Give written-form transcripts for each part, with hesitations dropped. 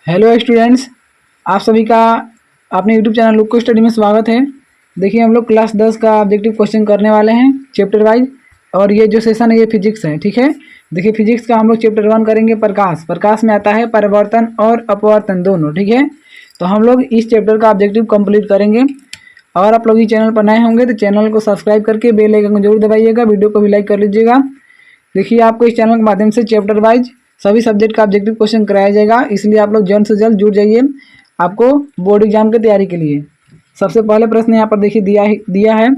Hello students, आप सभी का अपने यूट्यूब चैनल लुक्को स्टडी में स्वागत है। देखिए हम लोग क्लास 10 का ऑब्जेक्टिव क्वेश्चन करने वाले हैं चैप्टर वाइज। और ये जो सेशन है ये फिजिक्स है, ठीक है। देखिए फिजिक्स का हम लोग चैप्टर 1 करेंगे प्रकाश। प्रकाश में आता है परिवर्तन और अपवर्तन दोनों, ठीक है। तो हम लोग इस चैप्टर का ऑब्जेक्टिव कंप्लीट करेंगे। और आप लोग इस चैनल पर नए होंगे तो चैनल को सब्सक्राइब करके बेल आइकन को जरूर दबाइएगा, वीडियो को भी लाइक कर लीजिएगा। देखिए आपको इस चैनल के माध्यम से चैप्टर वाइज सभी सब्जेक्ट का ऑब्जेक्टिव क्वेश्चन कराया जाएगा, इसलिए आप लोग जल्द से जल्द जुड़ जाइए आपको बोर्ड एग्जाम की तैयारी के लिए। सबसे पहले प्रश्न यहाँ पर देखिए दिया है,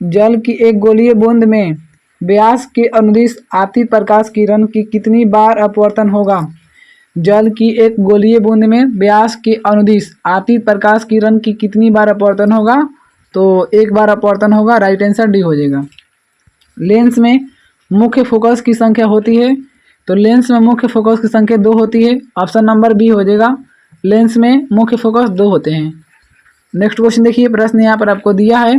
जल की एक गोलीय बूंद में व्यास के अनुदिश आती प्रकाश किरण की कितनी बार अपवर्तन होगा। जल की एक गोलीय बूंद में व्यास के अनुदिश आती प्रकाश किरण की कितनी बार अपवर्तन होगा। तो एक बार अपवर्तन होगा, राइट आंसर डी हो जाएगा। लेंस में मुख्य फोकस की संख्या होती है, तो लेंस में मुख्य फोकस की संख्या 2 होती है, ऑप्शन नंबर बी हो जाएगा। लेंस में मुख्य फोकस 2 होते हैं। नेक्स्ट क्वेश्चन देखिए, प्रश्न यहाँ पर आपको दिया है,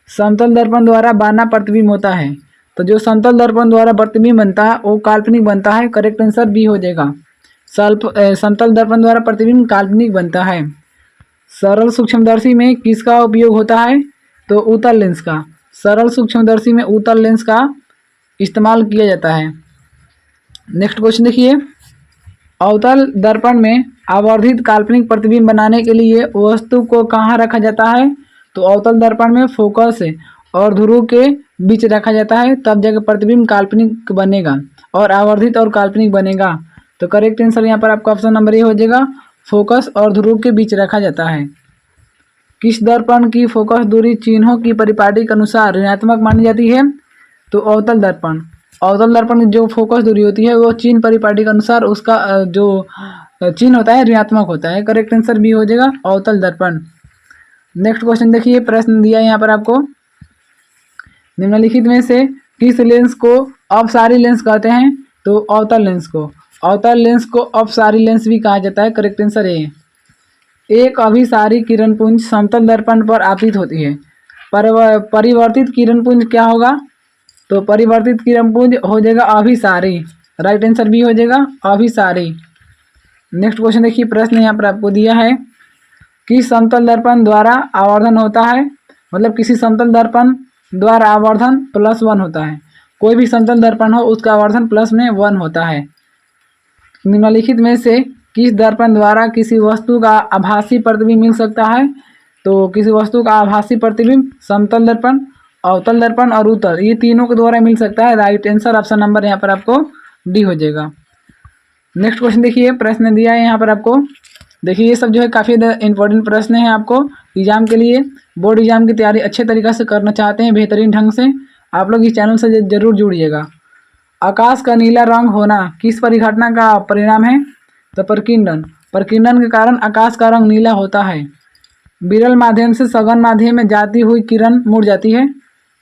समतल दर्पण द्वारा बाना प्रतिबिंब होता है। तो जो समतल दर्पण द्वारा प्रतिबिंब बनता है वो काल्पनिक बनता है, करेक्ट आंसर बी हो जाएगा। समतल दर्पण द्वारा प्रतिबिंब काल्पनिक बनता है। सरल सूक्ष्मदर्शी में किसका उपयोग होता है, तो उत्तल लेंस का। सरल सूक्ष्मदर्शी में उत्तल लेंस का इस्तेमाल किया जाता है। नेक्स्ट क्वेश्चन देखिए, अवतल दर्पण में आवर्धित काल्पनिक प्रतिबिंब बनाने के लिए वस्तु को कहाँ रखा जाता है। तो अवतल दर्पण में फोकस और ध्रुव के बीच रखा जाता है, तब जाकर प्रतिबिंब काल्पनिक बनेगा और आवर्धित और काल्पनिक बनेगा। तो करेक्ट आंसर यहाँ पर आपका ऑप्शन नंबर ए हो जाएगा, फोकस और ध्रुव के बीच रखा जाता है। किस दर्पण की फोकस दूरी चिन्हों की परिपाटी के अनुसार ऋणात्मक मानी जाती है। तो अवतल दर्पण। अवतल दर्पण की जो फोकस दूरी होती है वो चिन्ह परिपाटी के अनुसार उसका जो चिन्ह होता है ऋणात्मक होता है, करेक्ट आंसर बी हो जाएगा, अवतल दर्पण। नेक्स्ट क्वेश्चन देखिए, प्रश्न दिया है यहाँ पर आपको, निम्नलिखित में से किस लेंस को अपसारी लेंस कहते हैं। तो अवतल लेंस को। अवतल लेंस को अपसारी लेंस भी कहा जाता है, करेक्ट आंसर ए। एक अभिसारी किरण पुंज समतल दर्पण पर आपतित होती है, परिवर्तित किरण पुंज क्या होगा। तो परिवर्तित किरण पुंज हो जाएगा अभिसारी, राइट आंसर बी हो जाएगा, अभिसारी। नेक्स्ट क्वेश्चन देखिए, प्रश्न यहाँ पर आपको दिया है, किस समतल दर्पण द्वारा आवर्धन होता है। मतलब किसी समतल दर्पण द्वारा आवर्धन +1 होता है। कोई भी समतल दर्पण हो उसका आवर्धन प्लस में 1 होता है। निम्नलिखित में से किस दर्पण द्वारा किसी वस्तु का आभासी प्रतिबिंब मिल सकता है। तो किसी वस्तु का आभासी प्रतिबिंब समतल दर्पण, अवतल दर्पण और उत्तल, ये तीनों के द्वारा मिल सकता है, राइट आंसर ऑप्शन नंबर यहाँ पर आपको डी हो जाएगा। नेक्स्ट क्वेश्चन देखिए, प्रश्न दिया है यहाँ पर आपको, देखिए ये सब जो है काफ़ी इंपॉर्टेंट प्रश्न है आपको एग्जाम के लिए। बोर्ड एग्जाम की तैयारी अच्छे तरीक़े से करना चाहते हैं बेहतरीन ढंग से, आप लोग इस चैनल से जरूर जुड़िएगा। आकाश का नीला रंग होना किस परिघटना का परिणाम है। तो प्रकीर्णन। प्रकीर्णन के कारण आकाश का रंग नीला होता है। विरल माध्यम से सघन माध्यम में जाती हुई किरण मुड़ जाती है,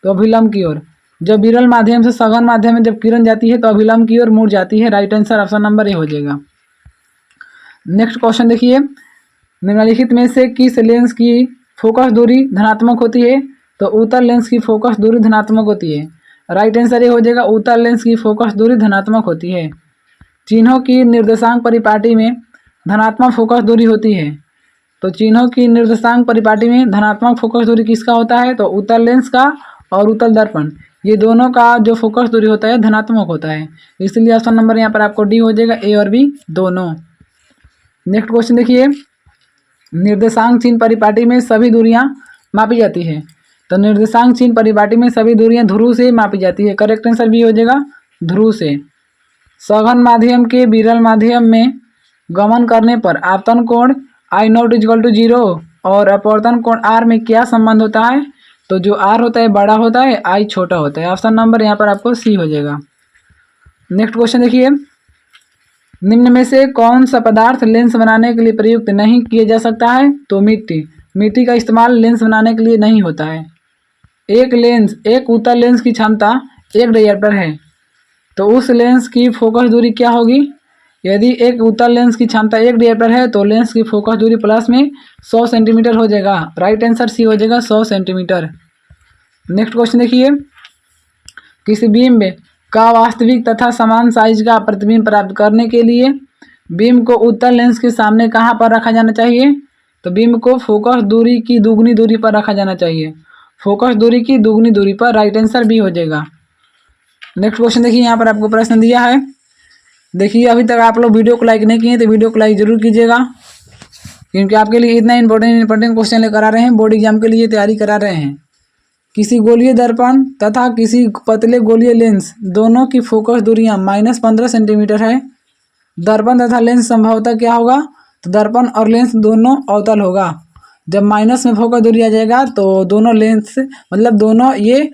तो अभिलंब की ओर। जब विरल माध्यम से सघन माध्यम में जब किरण जाती है तो अभिलंब की ओर मुड़ जाती है, right answer option number A हो जाएगा। नेक्स्ट क्वेश्चन देखिए, निम्नलिखित में से किस लेंस की फोकस दूरी धनात्मक होती है। तो उत्तल लेंस की फोकस दूरी धनात्मक होती है, राइट आंसर ये हो जाएगा, उत्तल लेंस की फोकस दूरी धनात्मक होती है। चिन्हों की निर्देशांक परिपाटी में धनात्मक फोकस दूरी होती है, तो चिन्हों की निर्देशांक परिपाटी में धनात्मक फोकस दूरी किसका होता है। तो उत्तल लेंस का और उत्तल दर्पण, ये दोनों का जो फोकस दूरी होता है धनात्मक होता है, इसलिए ऑप्शन नंबर यहाँ पर आपको डी हो जाएगा, ए और बी दोनों। नेक्स्ट क्वेश्चन देखिए, निर्देशांक चिन्ह परिपाटी में सभी दूरियां मापी जाती है। तो निर्देशांक चिन्ह परिपाटी में सभी दूरियां ध्रुव से मापी जाती है, करेक्ट आंसर भी हो जाएगा, ध्रुव से। सघन माध्यम के विरल माध्यम में गमन करने पर आपतन कोण I0 = 0 और अपवर्तन कोण R में क्या संबंध होता है। तो जो R होता है बड़ा होता है, I छोटा होता है, ऑप्शन नंबर यहाँ पर आपको सी हो जाएगा। नेक्स्ट क्वेश्चन देखिए, निम्न में से कौन सा पदार्थ लेंस बनाने के लिए प्रयुक्त नहीं किया जा सकता है। तो मिट्टी। मिट्टी का इस्तेमाल लेंस बनाने के लिए नहीं होता है। एक उत्तल लेंस की क्षमता 1 डायप्टर है, तो उस लेंस की फोकस दूरी क्या होगी। यदि एक उत्तल लेंस की क्षमता 1 डायप्टर है तो लेंस की फोकस दूरी प्लस में 100 सेंटीमीटर हो जाएगा, राइट आंसर सी हो जाएगा, 100 सेंटीमीटर। नेक्स्ट क्वेश्चन देखिए, किसी बिंब का वास्तविक तथा समान साइज का प्रतिबिंब प्राप्त करने के लिए बीम को उत्तल लेंस के सामने कहाँ पर रखा जाना चाहिए? तो बीम को फोकस दूरी की दुगनी दूरी पर रखा जाना चाहिए। फोकस दूरी की दुगनी दूरी पर, राइट आंसर बी हो जाएगा। नेक्स्ट क्वेश्चन देखिए, यहाँ पर आपको प्रश्न दिया है। देखिए अभी तक आप लोग वीडियो को लाइक नहीं किए तो वीडियो को लाइक जरूर कीजिएगा, क्योंकि आपके लिए इतना इंपॉर्टेंट क्वेश्चन लेकर आ रहे हैं, बोर्ड एग्जाम के लिए तैयारी करा रहे हैं। किसी गोलीय दर्पण तथा किसी पतले गोलीय लेंस दोनों की फोकस दूरियां -15 सेंटीमीटर है। दर्पण तथा लेंस संभवतः क्या होगा? तो दर्पण और लेंस दोनों अवतल होगा। जब माइनस में फोकस दूरी आ जाएगा तो दोनों लेंस मतलब दोनों ये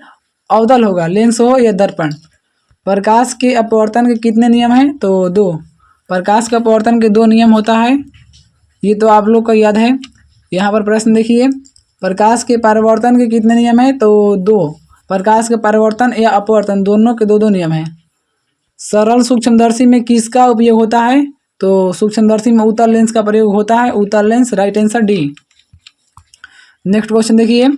अवतल होगा, लेंस हो या दर्पण। प्रकाश के अपवर्तन के कितने नियम हैं? तो 2। प्रकाश के अपवर्तन के 2 नियम होता है, ये तो आप लोग को याद है। यहाँ पर प्रश्न देखिए, प्रकाश के परावर्तन के कितने नियम हैं? तो 2। प्रकाश के परावर्तन या अपवर्तन दोनों के 2 नियम हैं। सरल सूक्ष्मदर्शी में किसका उपयोग होता है? तो सूक्ष्मदर्शी में उत्तल लेंस का प्रयोग होता है, उत्तल lens, right answer D. Next question देखिए,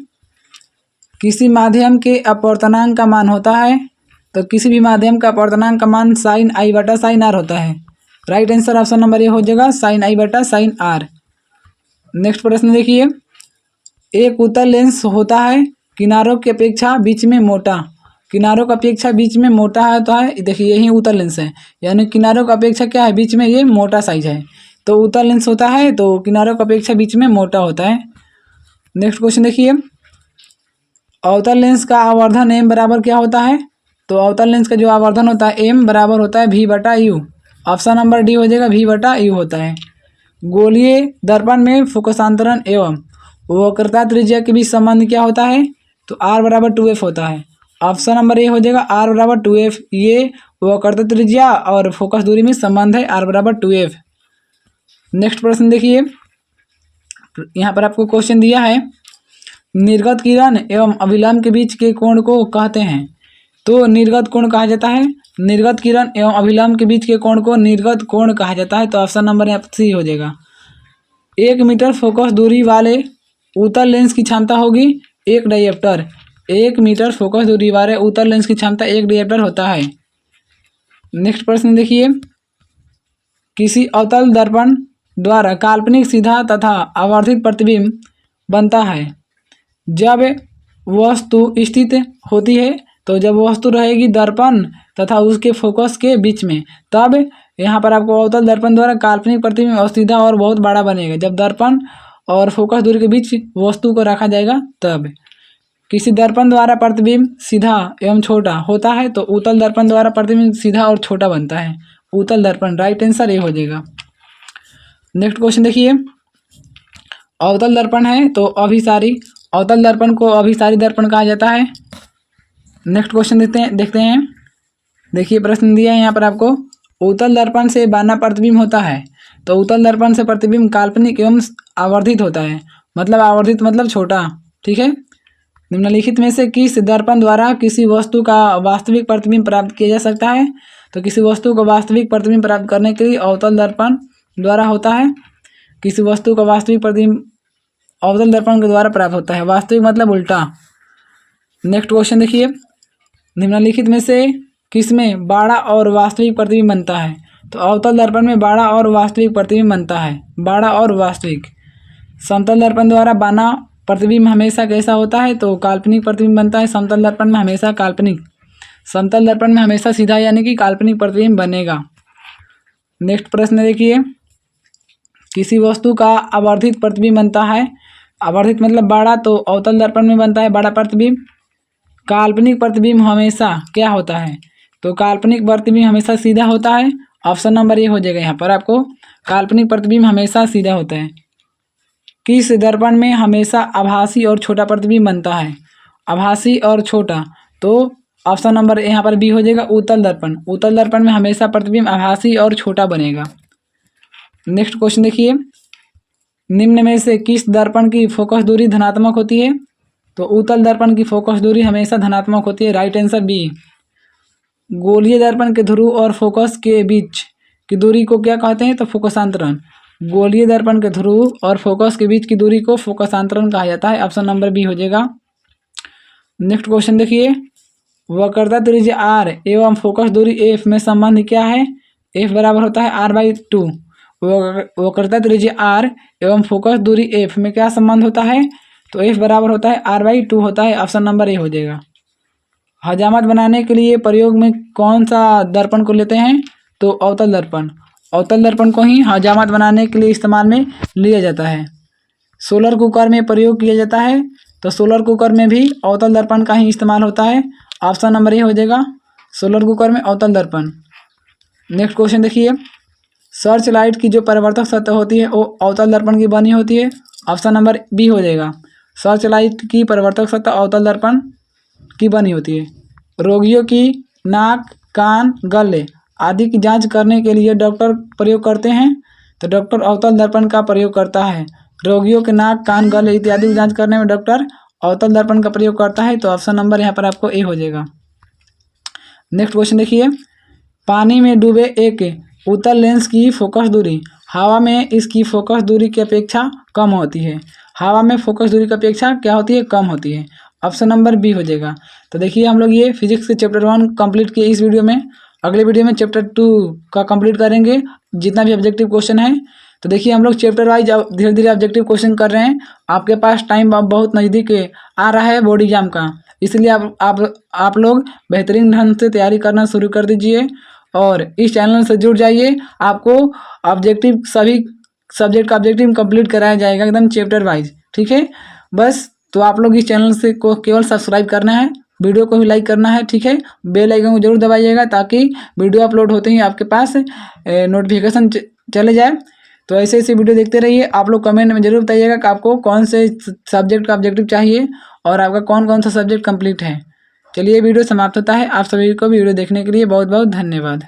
किसी माध्यम के अपवर्तनांक का मान होता है? तो किसी भी माध्यम का अपवर्तनांक का मान sin i बटा sin r होता है। Right answer option number A हो जाएगा, sin i बटा sin r। नेक्स्ट प्रश्न देखिए, एक उत्तल लेंस होता है किनारों की अपेक्षा बीच में मोटा। किनारों की अपेक्षा बीच में मोटा है तो है, देखिए यही उत्तल लेंस है, यानी किनारों की अपेक्षा क्या है? बीच में ये मोटा साइज है, तो उत्तल लेंस होता है तो किनारों की अपेक्षा बीच में मोटा होता है। नेक्स्ट क्वेश्चन देखिए, अवतल लेंस का आवर्धन m बराबर क्या होता है? तो अवतल लेंस का जो आवर्धन होता है m बराबर होता है v बटा u। ऑप्शन नंबर डी हो जाएगा, v बटा u होता है। गोलीय दर्पण में फोकसांतरण एवं वक्रता त्रिज्या के बीच संबंध क्या होता है? तो r बराबर 2f होता है। ऑप्शन नंबर ए हो जाएगा, r बराबर 2f। ये वक्रता त्रिज्या और फोकस दूरी में संबंध है, r बराबर 2f। नेक्स्ट प्रश्न देखिए, यहाँ पर आपको क्वेश्चन दिया है, निर्गत किरण एवं अभिलंब के बीच के कोण को कहते हैं? तो निर्गत कोण कहा जाता है। निर्गत किरण एवं अभिलंब के बीच के कोण को निर्गत कोण कहा जाता है, तो ऑप्शन नंबर यहाँ सी हो जाएगा। 1 मीटर फोकस दूरी वाले उत्तल लेंस की क्षमता होगी 1 डायप्टर। 1 मीटर फोकस दूरी वाले उत्तल लेंस की क्षमता 1 डायप्टर होता है। नेक्स्ट प्रश्न देखिए, किसी अवतल दर्पण द्वारा काल्पनिक सीधा तथा आवर्धित प्रतिबिंब बनता है जब वस्तु स्थित होती है। तो जब वस्तु रहेगी दर्पण तथा उसके फोकस के बीच में, तब यहाँ पर आपको अवतल दर्पण द्वारा काल्पनिक प्रतिबिंब और सीधा और बहुत बड़ा बनेगा। जब दर्पण और फोकस दूरी के बीच वस्तु को रखा जाएगा तब। किसी दर्पण द्वारा प्रतिबिंब सीधा एवं छोटा होता है तो उत्तल दर्पण द्वारा प्रतिबिंब सीधा और छोटा बनता है, उत्तल दर्पण, राइट आंसर ये हो जाएगा। नेक्स्ट क्वेश्चन देखिए, अवतल दर्पण है तो अभिसारी, अवतल दर्पण को अभिसारी दर्पण कहा जाता है। नेक्स्ट क्वेश्चन देखते हैं। देखिए प्रश्न दिया है यहाँ पर आपको, उत्तल दर्पण से बाना प्रतिबिंब होता है। तो उत्तल दर्पण से प्रतिबिंब काल्पनिक एवं आवर्धित होता है, मतलब आवर्धित मतलब छोटा, ठीक है। निम्नलिखित में से किस दर्पण द्वारा किसी वस्तु का वास्तविक प्रतिबिंब प्राप्त किया जा सकता है? तो किसी वस्तु को वास्तविक प्रतिबिंब प्राप्त करने के लिए अवतल दर्पण द्वारा होता है। किसी वस्तु का वास्तविक प्रतिबिंब अवतल दर्पण के द्वारा प्राप्त होता है, वास्तविक मतलब उल्टा। नेक्स्ट क्वेश्चन देखिए, निम्नलिखित में से किसमें बाड़ा और वास्तविक प्रतिबिंब बनता है? तो अवतल दर्पण में बाड़ा और वास्तविक प्रतिबिंब बनता है, बाड़ा और वास्तविक। समतल दर्पण द्वारा बाना प्रतिबिंब हमेशा कैसा होता है? तो काल्पनिक प्रतिबिंब बनता है समतल दर्पण में हमेशा काल्पनिक। समतल दर्पण में हमेशा सीधा यानी कि काल्पनिक प्रतिबिंब बनेगा। नेक्स्ट प्रश्न देखिए, किसी वस्तु का आवर्धित प्रतिबिंब बनता है, आवर्धित मतलब बाड़ा, तो अवतल दर्पण में बनता है बाड़ा प्रतिबिंब। काल्पनिक प्रतिबिंब हमेशा क्या होता है? तो काल्पनिक प्रतिबिंब हमेशा सीधा होता है, ऑप्शन नंबर ए हो जाएगा यहाँ पर आपको, काल्पनिक प्रतिबिंब हमेशा सीधा होता है। किस दर्पण में हमेशा आभासी और छोटा प्रतिबिंब बनता है? आभासी और छोटा, तो ऑप्शन नंबर यहाँ पर बी हो जाएगा, उत्तल दर्पण। उत्तल दर्पण में हमेशा प्रतिबिंब आभासी और छोटा बनेगा। नेक्स्ट क्वेश्चन देखिए, निम्न में से किस दर्पण की फोकस दूरी धनात्मक होती है? तो उत्तल दर्पण की फोकस दूरी हमेशा धनात्मक होती है, राइट आंसर बी। गोलीय दर्पण के ध्रुव और फोकस के बीच की दूरी को क्या कहते हैं? तो फोकसांतरण। गोलीय दर्पण के ध्रुव और फोकस के बीच की दूरी को फोकसांतरण कहा जाता है, ऑप्शन नंबर बी हो जाएगा। नेक्स्ट क्वेश्चन देखिए, वक्रता त्रिज्या r एवं फोकस दूरी f में संबंध क्या है? f बराबर होता है r/2। वक्रता त्रिज्या r एवं फोकस दूरी f में क्या संबंध होता है? तो f बराबर होता है r/2 होता है। ऑप्शन नंबर ए हो जाएगा। हजामत बनाने के लिए प्रयोग में कौन सा दर्पण को लेते हैं? तो अवतल दर्पण। अवतल दर्पण को ही हजामत बनाने के लिए इस्तेमाल में लिया जाता है। सोलर कुकर में प्रयोग किया जाता है, तो सोलर कुकर में भी अवतल दर्पण का ही इस्तेमाल होता है। ऑप्शन नंबर ए हो जाएगा, सोलर कुकर में अवतल दर्पण। नेक्स्ट क्वेश्चन देखिए, सर्च लाइट की जो परिवर्तक सतह होती है वो अवतल दर्पण की बनी होती है। ऑप्शन नंबर बी हो जाएगा, सर्च लाइट की परिवर्तक सतह अवतल दर्पण की बनी होती है। रोगियों की नाक, कान, गले आदि की जांच करने के लिए डॉक्टर प्रयोग करते हैं, तो डॉक्टर अवतल दर्पण का प्रयोग करता है। रोगियों के नाक, कान, गले इत्यादि की जांच करने में डॉक्टर अवतल दर्पण का प्रयोग करता है। तो ऑप्शन नंबर यहाँ पर आपको ए हो जाएगा। नेक्स्ट क्वेश्चन देखिए, पानी में डूबे एक उत्तल लेंस की फोकस दूरी हवा में इसकी फोकस दूरी की अपेक्षा कम होती है। हवा में फोकस दूरी की अपेक्षा क्या होती है? कम होती है। ऑप्शन नंबर बी हो जाएगा। तो देखिए हम लोग ये फिजिक्स के चैप्टर 1 कंप्लीट किए इस वीडियो में। अगले वीडियो में चैप्टर 2 का कंप्लीट करेंगे, जितना भी ऑब्जेक्टिव क्वेश्चन है। तो देखिए हम लोग चैप्टर वाइज धीरे धीरे ऑब्जेक्टिव क्वेश्चन कर रहे हैं। आपके पास टाइम बहुत नज़दीक आ रहा है बोर्ड एग्जाम का, इसलिए आप लोग बेहतरीन ढंग से तैयारी करना शुरू कर दीजिए और इस चैनल से जुड़ जाइए। आपको ऑब्जेक्टिव सभी सब्जेक्ट का ऑब्जेक्टिव कंप्लीट कराया जाएगा एकदम चैप्टर वाइज, ठीक है। बस तो आप लोग इस चैनल से को केवल सब्सक्राइब करना है, वीडियो को भी लाइक करना है, ठीक है। बेल आइकन को जरूर दबाइएगा ताकि वीडियो अपलोड होते ही आपके पास नोटिफिकेशन चले जाए। तो ऐसे ऐसे वीडियो देखते रहिए। आप लोग कमेंट में जरूर बताइएगा कि आपको कौन से सब्जेक्ट का ऑब्जेक्टिव चाहिए और आपका कौन कौन सा सब्जेक्ट कंप्लीट है। चलिए वीडियो समाप्त होता है। आप सभी को वीडियो देखने के लिए बहुत बहुत धन्यवाद।